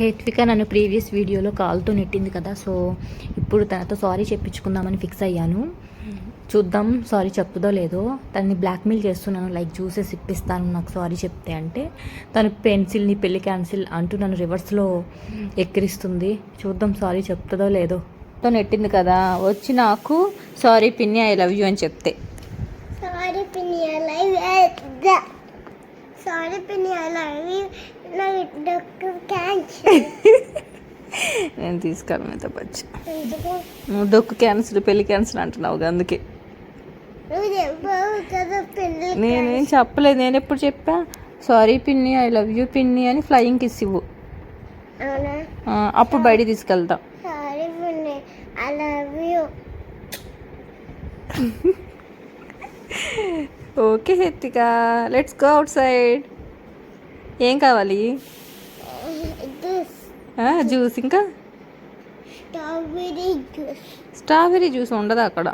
హేత్విక నన్ను ప్రీవియస్ వీడియోలో కాల్తో నెట్టింది కదా, సో ఇప్పుడు తనతో సారీ చెప్పించుకుందామని ఫిక్స్ అయ్యాను. చూద్దాం సారీ చెప్తుందో లేదో. తనని బ్లాక్మెయిల్ చేస్తున్నాను, లైక్ జ్యూసెస్ ఇప్పిస్తాను నాకు సారీ చెప్తే అంటే. తను పెన్సిల్ని పెళ్ళి క్యాన్సిల్ అంటూ నన్ను రివర్స్లో ఎక్కిరిస్తుంది. చూద్దాం సారీ చెప్తుందో లేదో. తో నెట్టింది కదా, వచ్చి నాకు సారీ పిన్ని ఐ లవ్ యూ అని చెప్తే. సారీ పిన్ని ఐ లవ్ యూ. సారీ పిన్ని ఐ లవ్ యూ. నేను తీసుకెళ్ళను తప్పచ్చు. నువ్వు డొక్కు క్యాన్సిల్ పెళ్ళి క్యాన్సిల్ అంటున్నావు అందుకే. నేనేం చెప్పలేదు. నేను ఎప్పుడు చెప్పా సారీ పిన్ని ఐ లవ్ యూ పిన్ని అని ఫ్లయింగ్ కిస్ ఇవ్వు, అప్పుడు బయటికి తీసుకెళ్తాం. సారీ పిన్ని ఐ లవ్ యూ. ఓకే హెత్తిక, లెట్స్ గో అవుట్ సైడ్. ఏం కావాలి? జ్యూస్, ఇంకా స్ట్రాబెరీ జ్యూస్. స్ట్రాబెరీ జ్యూస్ ఉండదు అక్కడ.